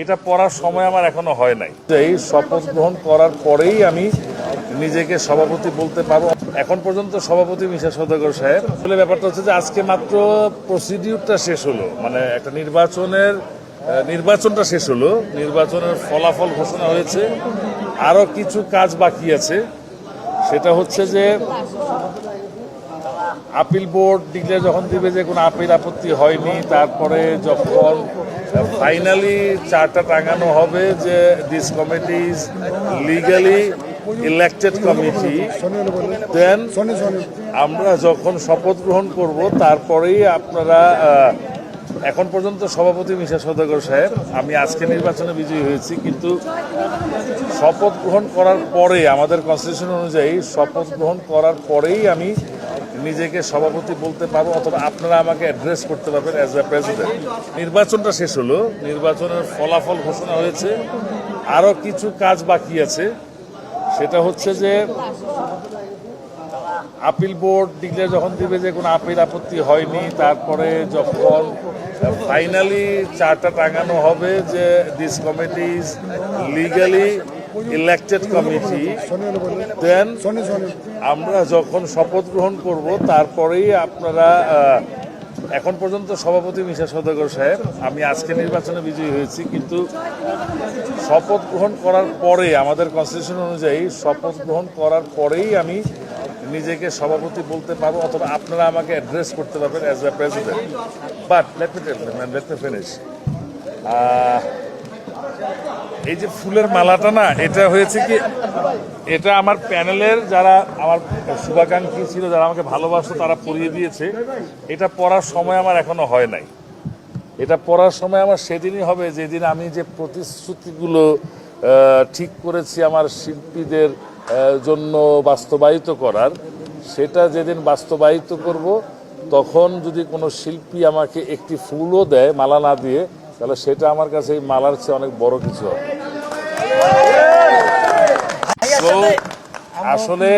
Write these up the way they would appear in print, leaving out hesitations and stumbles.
এটা পড়ার সময় আমার এখনো হয় নাই। এই শপথ গ্রহণ করার পরেই আমি নিজেকে সভাপতি বলতে পারবো। এখন পর্যন্ত সভাপতি মিশা সওদাগর সাহেব। আসলে ব্যাপারটা হচ্ছে যে আজকে মাত্র প্রসিডিউরটা শেষ হলো, মানে একটা নির্বাচনটা শেষ হলো, নির্বাচনের ফলাফল ঘোষণা হয়েছে। আরো কিছু কাজ বাকি আছে, সেটা হচ্ছে যে আপিল বোর্ড ডিক্লেয়ার যখন দিবে যে কোনো আপিল আপত্তি হয়নি, তারপরে যখন ফাইনালি চারটা টাঙানো হবে যে this committee is legally elected committee, then আমরা যখন শপথ গ্রহণ করব তারপরেই আপনারা এখন পর্যন্ত সভাপতি মিশা সওদাগর সাহেব, আমি আজকে নির্বাচনে বিজয়ী হয়েছি, কিন্তু শপথ গ্রহণ করার পরে আমাদের কনস্টিটিউশন অনুযায়ী শপথ গ্রহণ করার পরেই আমি নিজেকে সভাপতি বলতে পারবো, অথবা আপনারা আমাকে অ্যাড্রেস করতে পারবেন অ্যাজ এ প্রেসিডেন্ট। নির্বাচনটা শেষ হলো, নির্বাচনের ফলাফল ঘোষণা হয়েছে। আরও কিছু কাজ বাকি আছে, সেটা হচ্ছে যে আপিল বোর্ড ডিক্লেয়ার যখন দিবে যে কোনো আপিল আপত্তি হয়নি, তারপরে যখন ফাইনালি চারটা টাঙানো হবে যে this committee is legally elected committee, then আমরা যখন শপথ গ্রহণ করব তারপরেই আপনারা এখন পর্যন্ত সভাপতি মিশা সওদাগর সাহেব, আমি আজকে নির্বাচনে বিজয়ী হয়েছি, কিন্তু শপথ গ্রহণ করার পরে আমাদের কনস্টিটিউশন অনুযায়ী শপথ গ্রহণ করার পরেই আমি নিজেকে সভাপতি বলতে পারবো, অথবা আপনারা আমাকে অ্যাড্রেস করতে পারবেন as a president. But let me finish. এই যে ফুলের মালাটা না, এটা হয়েছে কি, এটা আমার প্যানেলের যারা আমার শুভাকাঙ্ক্ষী ছিল, যারা আমাকে ভালোবাসতো, তারা পরিয়ে দিয়েছে। এটা পড়ার সময় আমার এখনো হয় নাই। এটা পড়ার সময় আমার সেদিনই হবে যেদিন আমি যে প্রতিশ্রুতিগুলো ঠিক করেছি আমার শিল্পীদের জন্য বাস্তবায়িত করার, সেটা যেদিন বাস্তবায়িত করব, তখন যদি কোনো শিল্পী আমাকে একটি ফুলও দেয় মালা না দিয়ে, তাহলে সেটা আমার কাছে এই মালার চেয়ে অনেক বড় কিছু হবে। তো আসলে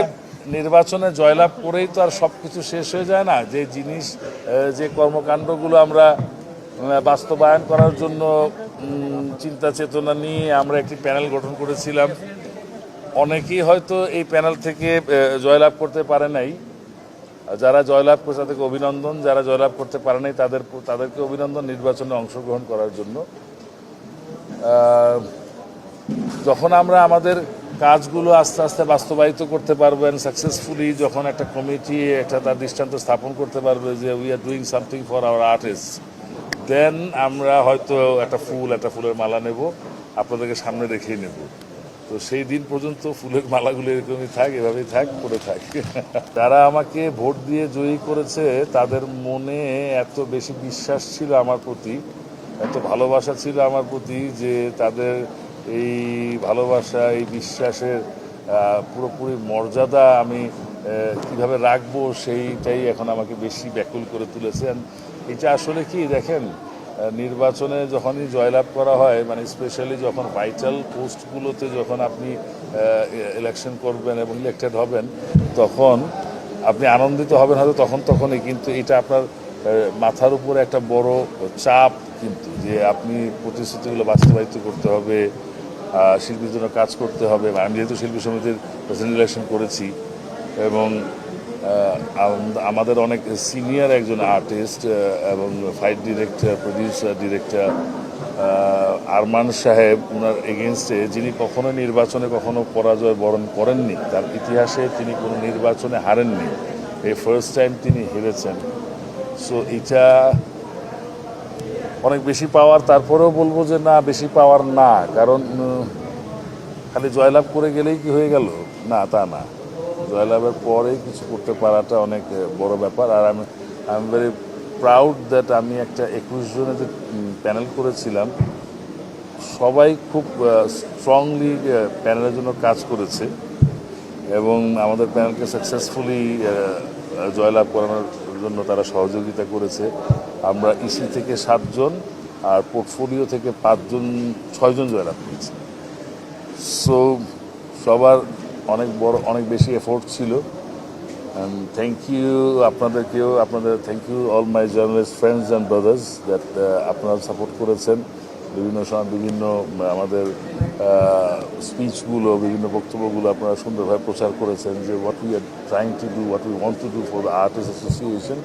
নির্বাচনে জয়লাভ করেই তো আর সব কিছু শেষ হয়ে যায় না। যে জিনিস, যে কর্মকাণ্ডগুলো আমরা বাস্তবায়ন করার জন্য চিন্তা চেতনা নিয়ে আমরা একটি প্যানেল গঠন করেছিলাম, অনেকেই হয়তো এই প্যানেল থেকে জয়লাভ করতে পারে নাই। যারা জয়লাভ করছে তাদেরকে অভিনন্দন, যারা জয়লাভ করতে পারে নাই তাদেরকে অভিনন্দন নির্বাচনে অংশগ্রহণ করার জন্য। যখন আমরা আমাদের কাজগুলো আস্তে আস্তে বাস্তবায়িত করতে পারবেন সাকসেসফুলি, যখন একটা কমিটি একটা তার দৃষ্টান্ত স্থাপন করতে পারবে যে we are doing something for our artist, then আমরা হয়তো একটা ফুলের মালা নেব, আপনাদেরকে সামনে রেখেই নেব। তো সেই দিন পর্যন্ত ফুলের মালাগুলো এরকমই থাক, এভাবেই থাক, পড়ে থাক। যারা আমাকে ভোট দিয়ে জয়ী করেছে, তাদের মনে এত বেশি বিশ্বাস ছিল আমার প্রতি, এত ভালোবাসা ছিল আমার প্রতি, যে তাদের এই ভালোবাসা, এই বিশ্বাসের পুরোপুরি মর্যাদা আমি কিভাবে রাখবো, সেইটাই এখন আমাকে বেশি ব্যাকুল করে তুলেছে। এটা আসলে কি দেখেন, নির্বাচনে যখনই জয়লাভ করা হয়, মানে স্পেশালি যখন ভাইটাল পোস্টগুলোতে যখন আপনি ইলেকশন করবেন এবং ইলেক্টেড হবেন, তখন আপনি আনন্দিত হবেন হয়তো তখনই, কিন্তু এটা আপনার মাথার উপরে একটা বড় চাপ, কিন্তু যে আপনি প্রতিশ্রুতিগুলো বাস্তবায়িত করতে হবে, শিল্পীর জন্য কাজ করতে হবে। আমি যেহেতু শিল্পী সমিতির প্রেসিডেন্ট ইলেকশন করেছি, এবং আমাদের অনেক সিনিয়র একজন আর্টিস্ট এবং fight director, producer, director Arman সাহেব, ওনার এগেনস্টে, যিনি কখনো নির্বাচনে কখনো পরাজয় বরণ করেননি, তার ইতিহাসে তিনি কোনো নির্বাচনে হারেননি, এই ফার্স্ট টাইম তিনি হেরেছেন। সো এটা অনেক বেশি পাওয়ার। তারপরেও বলবো যে না, বেশি পাওয়ার না, কারণ খালি জয়লাভ করে গেলেই কি হয়ে গেল, না, তা না। জয়লাভের পরেই কিছু করতে পারাটা অনেক বড় ব্যাপার। আর I am very proud that আমি একটা 21 জনের যে প্যানেল করেছিলাম, সবাই খুব স্ট্রংলি প্যানেলের জন্য কাজ করেছে, এবং আমাদের প্যানেলকে সাকসেসফুলি জয়লাভ করানোর জন্য তারা সহযোগিতা করেছে। আমরা ইসি থেকে 7 জন আর পোর্টফোলিও থেকে 6 জন জয়লাভ করেছি। সো সবার অনেক বেশি এফোর্ট ছিল। থ্যাংক ইউ আপনাদের thank you all my journalist friends and brothers that আপনারা সাপোর্ট করেছেন। বিভিন্ন সময় বিভিন্ন আমাদের স্পিচগুলো, বিভিন্ন বক্তব্যগুলো আপনারা সুন্দরভাবে প্রচার করেছেন যে what we are trying to do, what we want to do for the artist association.